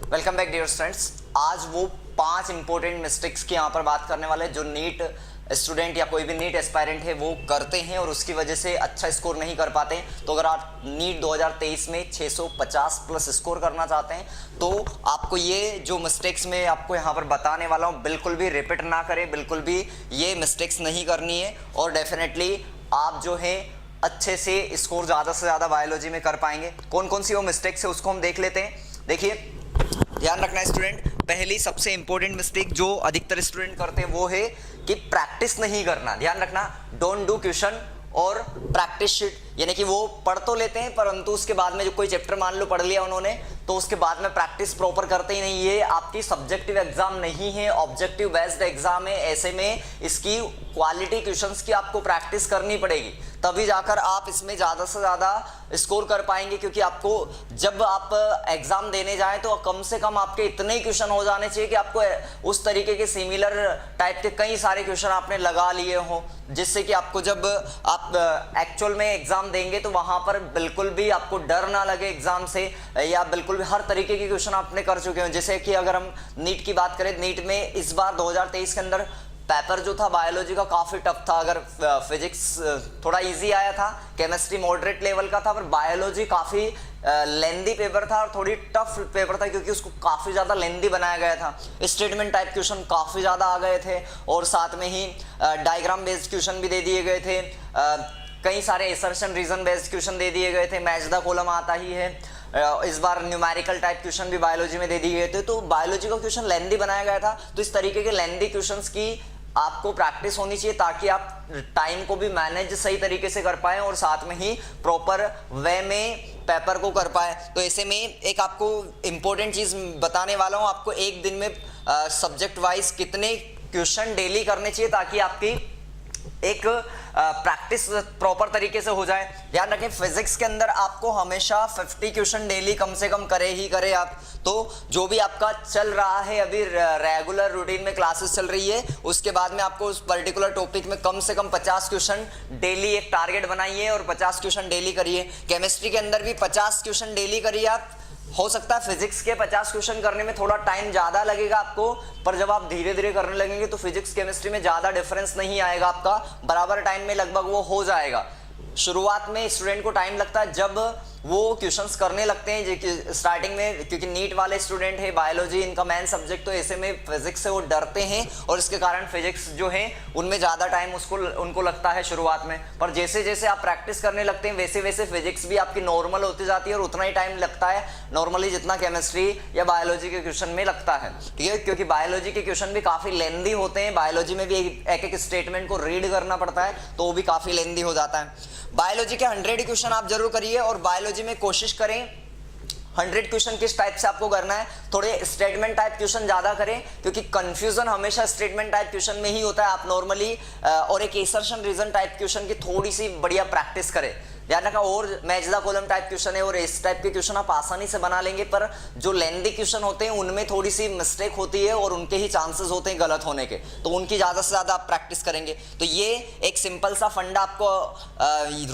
Welcome back dear students. आज वो 5 important mistakes की यहाँ पर बात करने वाले जो नीट स्टूडेंट या कोई भी नीट एस्पायरेंट है वो करते हैं और उसकी वजह से अच्छा स्कोर नहीं कर पाते हैं। तो अगर आप नीट 2023 में 650 प्लस स्कोर करना चाहते हैं तो आपको ये जो मिस्टेक्स मैं आपको यहाँ पर बताने वाला हूँ बिल्कुल भी रिपीट ना करें, बिल्कुल भी ये मिस्टेक्स नहीं करनी है और डेफिनेटली आप जो है अच्छे से स्कोर ज़्यादा से ज़्यादा बायोलॉजी में कर पाएंगे। कौन कौन सी वो मिस्टेक्स है उसको हम देख लेते हैं। देखिए, ध्यान रखना है स्टूडेंट, पहली सबसे इंपॉर्टेंट मिस्टेक जो अधिकतर स्टूडेंट करते हैं वो है कि प्रैक्टिस नहीं करना। ध्यान रखना, डोंट डू क्वेश्चन और प्रैक्टिस शीट, यानी कि वो पढ़ तो लेते हैं परंतु उसके बाद में जो कोई चैप्टर मान लो पढ़ लिया उन्होंने तो उसके बाद में प्रैक्टिस प्रॉपर करते ही नहीं। ये आपकी सब्जेक्टिव एग्जाम नहीं है, ऑब्जेक्टिव बेस्ड एग्जाम है। ऐसे में इसकी क्वालिटी क्वेश्चंस की आपको प्रैक्टिस करनी पड़ेगी, तभी जाकर आप इसमें ज़्यादा से ज़्यादा स्कोर कर पाएंगे। क्योंकि आपको जब आप एग्जाम देने जाएं तो कम से कम आपके इतने ही क्वेश्चन हो जाने चाहिए कि आपको उस तरीके के सिमिलर टाइप के कई सारे क्वेश्चन आपने लगा लिए हों, जिससे कि आपको जब आप एक्चुअल में एग्जाम देंगे तो वहां पर बिल्कुल भी आपको डर ना लगे एग्जाम से, या बिल्कुल भी हर तरीके के क्वेश्चन आपने कर चुके हो। जैसे कि अगर हम नीट की बात करें, नीट में इस बार 2023 के अंदर पेपर जो था बायोलॉजी का काफी टफ था। अगर फिजिक्स थोड़ा इजी आया था, केमिस्ट्री मॉडरेट लेवल का था, पर बायोलॉजी काफी लेंदी पेपर था और थोड़ी टफ पेपर था क्योंकि उसको काफी ज्यादा लेंदी बनाया गया था। स्टेटमेंट टाइप क्वेश्चन काफी ज्यादा आ गए थे और साथ में ही डायग्राम बेस्ड क्वेश्चन भी दे दिए गए थे। कई सारे असर्शन रीजन बेस्ड क्वेश्चन दे दिए गए थे। मैच द कॉलम आता ही है। इस बार न्यूमेरिकल टाइप क्वेश्चन भी बायोलॉजी में दे दिए गए थे। तो बायोलॉजी का क्वेश्चन लेंदी बनाया गया था। तो इस तरीके के लेंदी क्वेश्चंस की आपको प्रैक्टिस होनी चाहिए ताकि आप टाइम को भी मैनेज सही तरीके से कर पाए और साथ में ही प्रॉपर वे में पेपर को कर पाए। तो ऐसे में एक आपको इंपॉर्टेंट चीज बताने वाला हूं, आपको एक दिन में सब्जेक्ट वाइज कितने क्वेश्चन डेली करने चाहिए ताकि आपकी एक प्रैक्टिस प्रॉपर तरीके से हो जाए। ध्यान रखें, फिजिक्स के अंदर आपको हमेशा 50 क्वेश्चन डेली कम से कम करे ही करे आप। तो जो भी आपका चल रहा है अभी रेगुलर रूटीन में क्लासेस चल रही है, उसके बाद में आपको उस पर्टिकुलर टॉपिक में कम से कम 50 क्वेश्चन डेली एक टारगेट बनाइए और 50 क्वेश्चन डेली करिए। केमिस्ट्री के अंदर भी 50 क्वेश्चन डेली करिए आप। हो सकता है फिजिक्स के 50 क्वेश्चन करने में थोड़ा टाइम ज्यादा लगेगा आपको, पर जब आप धीरे धीरे करने लगेंगे तो फिजिक्स केमिस्ट्री में ज्यादा डिफरेंस नहीं आएगा, आपका बराबर टाइम में लगभग वो हो जाएगा। शुरुआत में स्टूडेंट को टाइम लगता है जब वो क्वेश्चंस करने लगते हैं स्टार्टिंग में, क्योंकि नीट वाले स्टूडेंट है, बायोलॉजी इनका मेन सब्जेक्ट, तो ऐसे में फिजिक्स से वो डरते हैं और इसके कारण फिजिक्स जो है उनमें ज़्यादा टाइम उनको लगता है शुरुआत में। पर जैसे जैसे आप प्रैक्टिस करने लगते हैं वैसे वैसे फिजिक्स भी आपकी नॉर्मल होती जाती है और उतना ही टाइम लगता है नॉर्मली जितना केमिस्ट्री या बायोलॉजी के क्वेश्चन में लगता है। ठीक है, क्योंकि बायोलॉजी के क्वेश्चन भी काफ़ी लेंदी होते हैं। बायोलॉजी में भी एक एक स्टेटमेंट को रीड करना पड़ता है तो वो भी काफ़ी लेंदी हो जाता है। बायोलॉजी के 100 क्वेश्चन आप जरूर करिए और बायोलॉजी में कोशिश करें 100 क्वेश्चन किस टाइप से आपको करना है, थोड़े स्टेटमेंट टाइप क्वेश्चन ज्यादा करें क्योंकि कंफ्यूजन हमेशा स्टेटमेंट टाइप क्वेश्चन में ही होता है। आप नॉर्मली और एक असर्शन रीजन टाइप क्वेश्चन की थोड़ी सी बढ़िया प्रैक्टिस करें। ध्यान रखना, और match the column type question है और इस टाइप के क्वेश्चन आप आसानी से बना लेंगे, पर जो लेंदी क्वेश्चन होते हैं उनमें थोड़ी सी मिस्टेक होती है और उनके ही चांसेस होते हैं गलत होने के, तो उनकी ज्यादा से ज्यादा आप प्रैक्टिस करेंगे। तो ये एक सिंपल सा फंडा आपको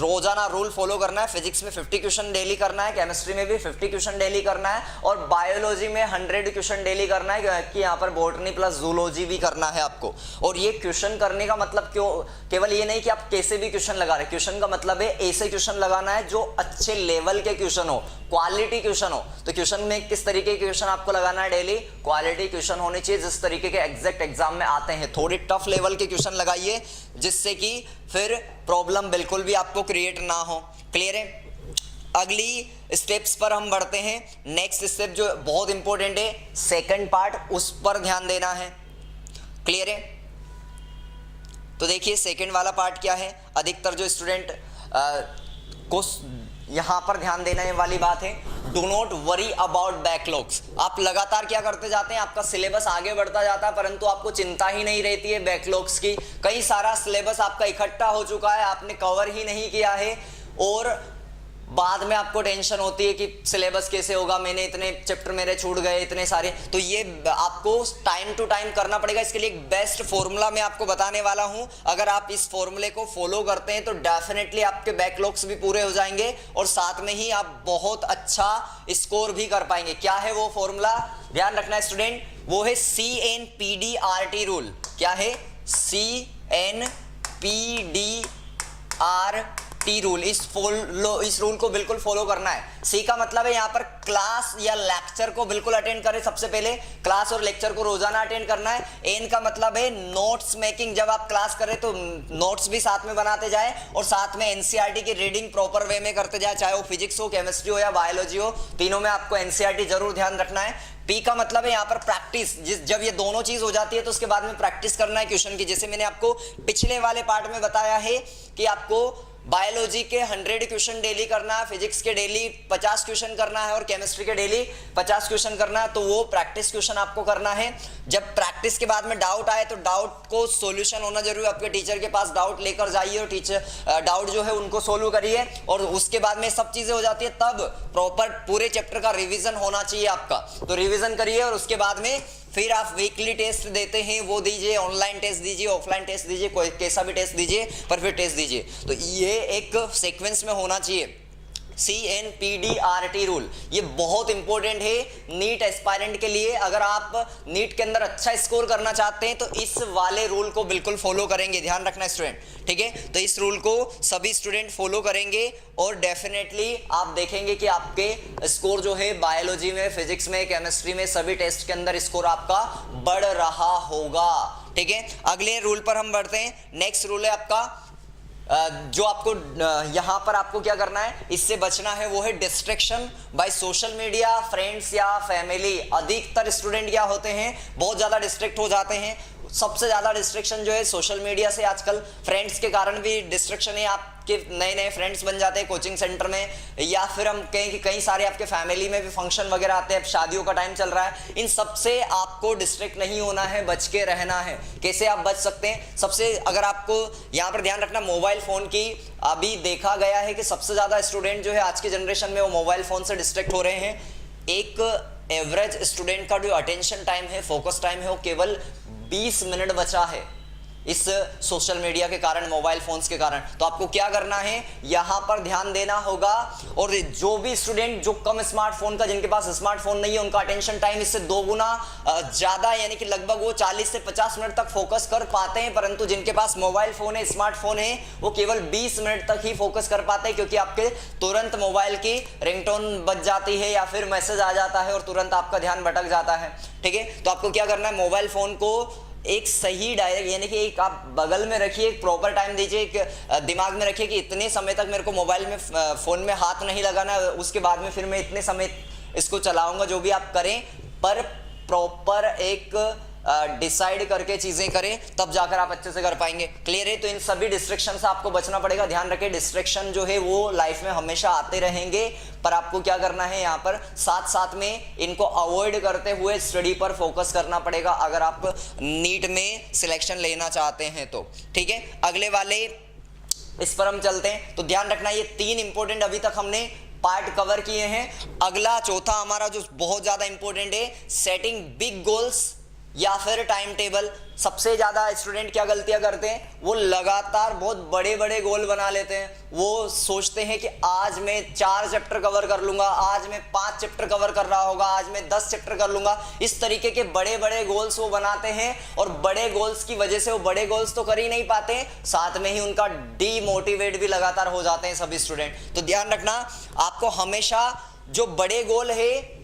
रोजाना रूल फॉलो करना है। फिजिक्स में 50 क्वेश्चन डेली करना है, केमिस्ट्री में भी 50 क्वेश्चन डेली करना है और बायोलॉजी में 100 क्वेश्चन डेली करना है कि यहाँ पर बॉटनी प्लस जूलॉजी भी करना है आपको। और ये क्वेश्चन करने का मतलब केवल ये नहीं कि आप कैसे भी क्वेश्चन लगा रहे, क्वेश्चन का मतलब है ऐसे क्वेश्चन लगाना है जो अच्छे लेवल के क्वेश्चन हो, क्वालिटी क्वेश्चन हो। तो क्वेश्चन में किस तरीके के क्वेश्चन आपको लगाना है डेली, क्वालिटी क्वेश्चन होने चाहिए जिस तरीके के एग्जैक्ट एग्जाम में आते हैं। थोड़ी टफ लेवल के क्वेश्चन लगाइए जिससे कि फिर प्रॉब्लम बिल्कुल भी आपको क्रिएट ना हो। क्लियर है? अगली स्टेप्स पर हम बढ़ते हैं। नेक्स्ट स्टेप जो बहुत इंपॉर्टेंट है, सेकंड पार्ट, उस पर ध्यान देना है। क्लियर है? तो देखिए सेकंड वाला पार्ट क्या है। अधिकतर जो स्टूडेंट को यहां पर ध्यान देने वाली बात है, do not worry about backlogs. आप लगातार क्या करते जाते हैं, आपका सिलेबस आगे बढ़ता जाता है परंतु आपको चिंता ही नहीं रहती है बैकलॉग्स की। कई सारा सिलेबस आपका इकट्ठा हो चुका है, आपने कवर ही नहीं किया है और बाद में आपको टेंशन होती है कि सिलेबस कैसे होगा, मैंने इतने चैप्टर मेरे छूट गए इतने सारे, तो ये आपको टाइम टू टाइम करना पड़ेगा। इसके लिए एक बेस्ट फॉर्मूला मैं आपको बताने वाला हूं, अगर आप इस फॉर्मूले को फॉलो करते हैं तो डेफिनेटली आपके बैकलॉग्स भी पूरे हो जाएंगे और साथ में ही आप बहुत अच्छा स्कोर भी कर पाएंगे। क्या है वो फॉर्मूला, ध्यान रखना है स्टूडेंट, वो है CNPDRT रूल। क्या है, CNPDRT रूल। इस रूल को बिल्कुल फॉलो करना है। सी का मतलब है यहाँ पर क्लास या लेक्चर को बिल्कुल अटेंड करें, सबसे पहले क्लास और लेक्चर को रोजाना अटेंड करना है। एन का मतलब है नोट्स मेकिंग, जब आप क्लास करें तो नोट्स भी साथ में बनाते जाए और साथ में एनसीईआरटी की रीडिंग प्रॉपर वे में करते जाए, चाहे वो फिजिक्स हो, केमिस्ट्री हो या बायोलॉजी हो, तीनों में आपको एनसीईआरटी जरूर ध्यान रखना है। पी का मतलब है यहाँ पर प्रैक्टिस, जब ये दोनों चीज हो जाती है तो उसके बाद में प्रैक्टिस करना है क्वेश्चन की। जैसे मैंने आपको पिछले वाले पार्ट में बताया है कि आपको बायोलॉजी के 100 क्वेश्चन डेली करना है, फिजिक्स के डेली 50 क्वेश्चन करना है और केमिस्ट्री के डेली 50 क्वेश्चन करना है, तो वो प्रैक्टिस क्वेश्चन आपको करना है। जब प्रैक्टिस के बाद में डाउट आए तो डाउट को सॉल्यूशन होना जरूरी, आपके टीचर के पास डाउट लेकर जाइए और टीचर डाउट जो है उनको सोल्व करिए और उसके बाद में सब चीजें हो जाती है, तब प्रॉपर पूरे चैप्टर का रिविजन होना चाहिए आपका, तो रिविजन करिए और उसके बाद में फिर आप वीकली टेस्ट देते हैं वो दीजिए, ऑनलाइन टेस्ट दीजिए, ऑफलाइन टेस्ट दीजिए, कोई कैसा भी टेस्ट दीजिए, पर फिर टेस्ट दीजिए। तो ये एक सीक्वेंस में होना चाहिए। CNPDRT रूल ये बहुत इंपॉर्टेंट है नीट एस्पायरेंट के लिए। अगर आप नीट के अंदर अच्छा स्कोर करना चाहते हैं तो इस वाले रूल को बिल्कुल फॉलो करेंगे, ध्यान रखना स्टूडेंट, ठीक है। तो इस रूल को सभी स्टूडेंट फॉलो करेंगे और डेफिनेटली आप देखेंगे कि आपके स्कोर जो है बायोलॉजी में, फिजिक्स में, केमिस्ट्री में, सभी टेस्ट के अंदर स्कोर आपका बढ़ रहा होगा, ठीक है। अगले रूल पर हम बढ़ते हैं। नेक्स्ट रूल है आपका जो आपको यहां पर आपको क्या करना है, इससे बचना है, वो है distraction by social media, friends या फैमिली। अधिकतर स्टूडेंट क्या होते हैं, बहुत ज्यादा डिस्ट्रैक्ट हो जाते हैं। सबसे ज्यादा डिस्ट्रैक्शन जो है सोशल मीडिया से, आजकल फ्रेंड्स के कारण भी डिस्ट्रैक्शन है, आपके नए नए फ्रेंड्स बन जाते हैं कोचिंग सेंटर में, या फिर हम कहें कि कई सारे आपके फैमिली में भी फंक्शन वगैरह आते हैं, शादियों का टाइम चल रहा है। इन सबसे आपको डिस्ट्रैक्ट नहीं होना है, बच के रहना है। कैसे आप बच सकते हैं, सबसे अगर आपको यहाँ पर ध्यान रखना, मोबाइल फोन की अभी देखा गया है कि सबसे ज्यादा स्टूडेंट जो है आज के जनरेशन में वो मोबाइल फोन से डिस्ट्रैक्ट हो रहे हैं। एक एवरेज स्टूडेंट का जो अटेंशन टाइम है, फोकस टाइम है, वो केवल 20 मिनट बचा है इस सोशल मीडिया के कारण, मोबाइल फोन्स के कारण। तो आपको क्या करना है, यहां पर ध्यान देना होगा। और जो भी स्टूडेंट जो कम स्मार्टफोन का, जिनके पास स्मार्टफोन नहीं है, उनका अटेंशन टाइम इससे 2 गुना ज्यादा, यानी कि लगभग वो 40 से 50 मिनट तक फोकस कर पाते हैं। परंतु जिनके पास मोबाइल फोन है, स्मार्टफोन है, वो केवल 20 मिनट तक ही फोकस कर पाते हैं, क्योंकि आपके तुरंत मोबाइल की रिंगटोन बज जाती है या फिर मैसेज आ जाता है और तुरंत आपका ध्यान भटक जाता है, ठीक है। तो आपको क्या करना है, मोबाइल फोन को एक सही डायरेक्ट, यानी कि एक आप बगल में रखिए, एक प्रॉपर टाइम दीजिए, एक दिमाग में रखिए कि इतने समय तक मेरे को मोबाइल में फोन में हाथ नहीं लगाना, उसके बाद में फिर मैं इतने समय इसको चलाऊंगा। जो भी आप करें, पर प्रॉपर एक डिसाइड करके चीजें करें, तब जाकर आप अच्छे से कर पाएंगे। क्लियर है। तो इन सभी डिस्ट्रैक्शन से आपको बचना पड़ेगा। ध्यान रखें, डिस्ट्रैक्शन जो है वो लाइफ में हमेशा आते रहेंगे, पर आपको क्या करना है, यहाँ पर साथ साथ में इनको अवॉइड करते हुए स्टडी पर फोकस करना पड़ेगा, अगर आप नीट में सिलेक्शन लेना चाहते हैं तो, ठीक है। अगले वाले इस पर हम चलते हैं। तो ध्यान रखना, ये 3 इंपॉर्टेंट अभी तक हमने पार्ट कवर किए हैं। अगला चौथा हमारा जो बहुत ज्यादा इंपॉर्टेंट है, सेटिंग बिग गोल्स या फिर टाइम टेबल। सबसे ज्यादा स्टूडेंट क्या गलतियां करते हैं, वो लगातार बहुत बड़े बड़े गोल बना लेते हैं। वो सोचते हैं कि आज मैं 4 चैप्टर कवर कर लूंगा, आज मैं 5 चैप्टर कवर कर रहा होगा, आज मैं 10 चैप्टर कर लूंगा। इस तरीके के बड़े बड़े गोल्स वो बनाते हैं और बड़े गोल्स की वजह से वो बड़े गोल्स तो कर ही नहीं पाते, साथ में ही उनका डीमोटिवेट भी लगातार हो जाते हैं सभी स्टूडेंट। तो ध्यान रखना, आपको हमेशा जो बड़े गोल है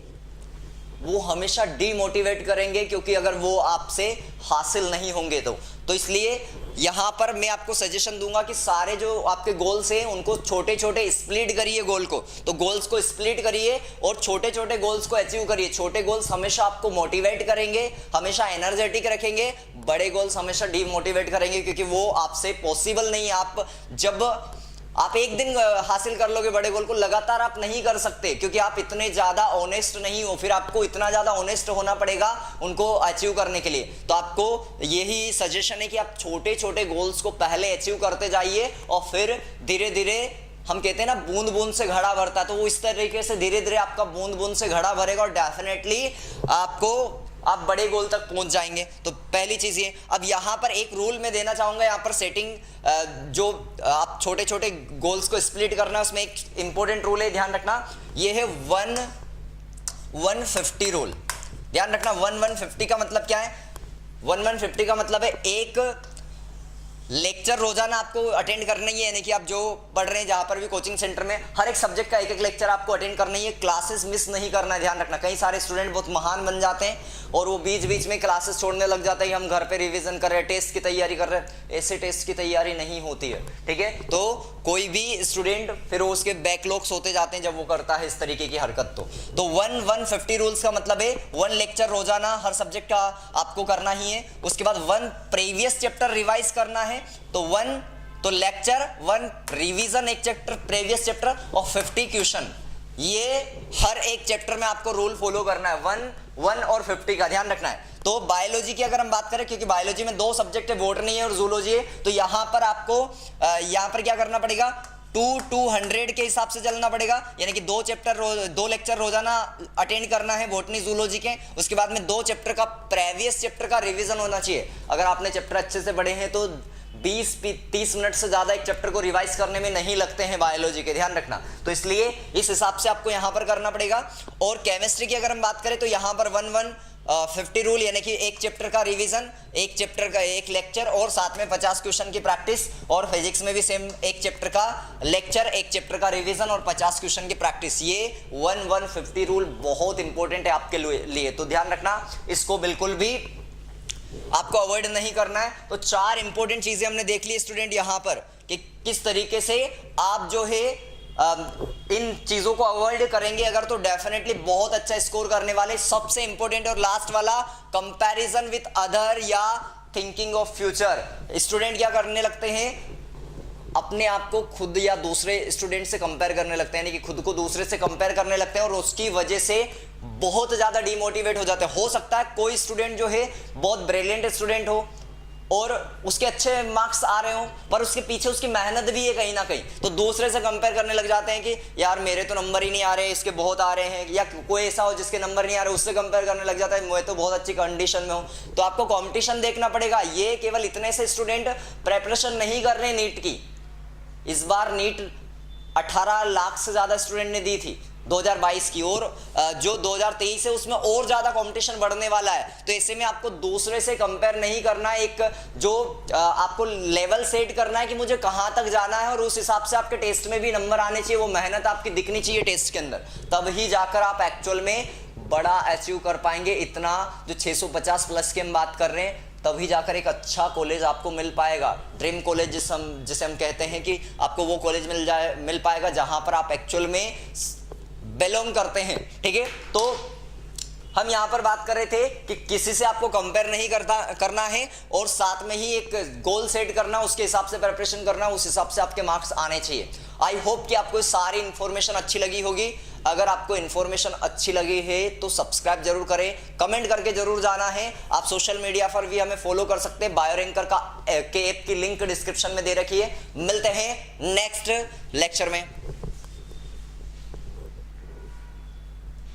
वो हमेशा डीमोटिवेट करेंगे, क्योंकि अगर वो आपसे हासिल नहीं होंगे तो इसलिए यहां पर मैं आपको सजेशन दूंगा कि सारे जो आपके गोल्स हैं उनको छोटे छोटे स्प्लिट करिए गोल को। तो गोल्स को स्प्लिट करिए और छोटे छोटे गोल्स को अचीव करिए। छोटे गोल्स हमेशा आपको मोटिवेट करेंगे, हमेशा एनर्जेटिक रखेंगे, बड़े गोल्स हमेशा डीमोटिवेट करेंगे, क्योंकि वो आपसे पॉसिबल नहीं है। आप जब आप एक दिन हासिल कर लोगे बड़े गोल को, लगातार आप नहीं कर सकते, क्योंकि आप इतने ज्यादा ऑनेस्ट नहीं हो। फिर आपको इतना ज्यादा ऑनेस्ट होना पड़ेगा उनको अचीव करने के लिए। तो आपको यही सजेशन है कि आप छोटे छोटे गोल्स को पहले अचीव करते जाइए और फिर धीरे धीरे हम कहते हैं ना बूंद बूंद से घड़ा भरता है, तो वो इस तरीके से धीरे धीरे आपका बूंद बूंद से घड़ा भरेगा और डेफिनेटली आप बड़े गोल तक पहुंच जाएंगे। तो पहली चीज ये। अब यहां पर एक रूल मैं देना चाहूंगा, यहां पर सेटिंग जो आप छोटे छोटे गोल्स को स्प्लिट करना है उसमें एक इंपॉर्टेंट रूल है, ध्यान रखना, ये है 1-150 रूल। ध्यान रखना 1-150 का मतलब क्या है? 1-150 का मतलब है एक लेक्चर रोजाना आपको अटेंड करना ही है, यानी कि आप जो पढ़ रहे हैं जहां पर भी कोचिंग सेंटर में हर एक सब्जेक्ट का एक एक लेक्चर आपको अटेंड करना ही है, क्लासेस मिस नहीं करना है। ध्यान रखना कई सारे स्टूडेंट बहुत महान बन जाते हैं और वो बीच बीच में क्लासेस छोड़ने लग जाते हैं, हम घर पे रिवीजन कर रहे हैं, टेस्ट की तैयारी कर रहे हैं। ऐसे टेस्ट की तैयारी नहीं होती है, ठीक है। तो कोई भी स्टूडेंट फिर उसके बैकलॉग्स होते जाते हैं जब वो करता है इस तरीके की हरकत। तो 1-150 रूल्स का मतलब है 1 लेक्चर रोजाना हर सब्जेक्ट का आपको करना ही है। उसके बाद 1 प्रीवियस चैप्टर रिवाइज करना है, तो 1 लेक्चर, 1 रिवीजन एक चैप्टर प्रीवियस चैप्टर और 50 क्वेश्चन। ये हर एक चैप्टर में आपको रूल फॉलो करना है, 1 और 50 का ध्यान रखना है। तो बायोलॉजी की अगर हम बात करें, क्योंकि बायोलॉजी में 2 सब्जेक्ट है, बॉटनी है और जूलॉजी है, तो यहां पर आपको यहां पर क्या करना पड़ेगा, 200 के हिसाब से चलना पड़ेगा, यानी कि 2 लेक्चर रोजाना अटेंड करना है बॉटनी जूलॉजी के। उसके बाद में 2 चैप्टर का प्रीवियस चैप्टर का रिवीजन होना चाहिए। अगर आपने चैप्टर अच्छे से पढ़े हैं तो 20-30 मिनट से ज्यादा एक चैप्टर को रिवाइज करने में नहीं लगते हैं बायोलॉजी के, ध्यान रखना। तो इसलिए इस हिसाब से आपको यहां पर करना पड़ेगा। और केमिस्ट्री की अगर हम बात करें तो यहां पर 1-150 रूल, यानी कि एक चैप्टर का रिवीजन, एक चैप्टर का एक लेक्चर और साथ में 50 क्वेश्चन की प्रैक्टिस। और फिजिक्स में भी सेम, एक चैप्टर का लेक्चर, एक चैप्टर का रिवीजन और 50 क्वेश्चन की प्रैक्टिस। ये 1-150 रूल बहुत इंपॉर्टेंट है आपके लिए, तो ध्यान रखना, इसको बिल्कुल भी आपको अवॉइड नहीं करना है। तो 4 इंपॉर्टेंट चीजें हमने देख ली स्टूडेंट यहां पर कि किस तरीके से आप जो है इन चीजों को अवॉइड करेंगे अगर, तो डेफिनेटली बहुत अच्छा स्कोर करने वाले। सबसे इंपॉर्टेंट और लास्ट वाला, कंपैरिजन विद अदर या थिंकिंग ऑफ फ्यूचर। स्टूडेंट क्या करने लगते हैं, अपने आप को खुद या दूसरे स्टूडेंट से कंपेयर करने लगते हैं, यानी कि खुद को दूसरे से कंपेयर करने लगते हैं और उसकी वजह से बहुत ज्यादा डिमोटिवेट हो जाते हैं। हो सकता है कोई स्टूडेंट जो है बहुत ब्रिलियंट स्टूडेंट हो और उसके अच्छे मार्क्स आ रहे हो, पर उसके पीछे उसकी मेहनत भी है कहीं ना कहीं, तो दूसरे से कंपेयर करने लग जाते हैं कि यार मेरे तो नंबर ही नहीं आ रहे, इसके बहुत आ रहे हैं। या कोई ऐसा हो जिसके नंबर नहीं आ रहे, उससे कंपेयर करने लग जाता है, मैं तो बहुत अच्छी कंडीशन में हूं। तो आपको कंपटीशन देखना पड़ेगा। ये केवल इतने से स्टूडेंट प्रेपरेशन नहीं कर रहे नीट की। इस बार नीट 18 लाख से ज्यादा स्टूडेंट ने दी थी 2022 की, और जो 2023 है उसमें और ज्यादा कंपटीशन बढ़ने वाला है। तो ऐसे में आपको दूसरे से कंपेयर नहीं करना है, एक जो आपको लेवल सेट करना है कि मुझे कहां तक जाना है और उस हिसाब से आपके टेस्ट में भी नंबर आने चाहिए, वो मेहनत आपकी दिखनी चाहिए टेस्ट के अंदर, तब ही जाकर आप एक्चुअल में बड़ा अचीव कर पाएंगे। इतना जो 650 प्लस की हम बात कर रहे हैं, तभी जाकर एक अच्छा कॉलेज आपको मिल पाएगा, ड्रीम कॉलेज जिसे हम कहते हैं, कि आपको वो कॉलेज मिल पाएगा जहां पर आप एक्चुअल में बिलोंग करते हैं, ठीक है। तो हम यहां पर बात कर रहे थे कि किसी से आपको कंपेयर नहीं करना है और साथ में ही एक गोल सेट करना, उसके हिसाब से प्रिपरेशन करना, उस हिसाब से आपके मार्क्स आने चाहिए। आई होप कि आपको सारी इंफॉर्मेशन अच्छी लगी होगी। अगर आपको इंफॉर्मेशन अच्छी लगी है तो सब्सक्राइब जरूर करें, कमेंट करके जरूर जाना है। आप सोशल मीडिया पर भी हमें फॉलो कर सकते हैं, बायोरैंकर के ऐप की लिंक डिस्क्रिप्शन में दे रखी है। मिलते हैं नेक्स्ट लेक्चर में।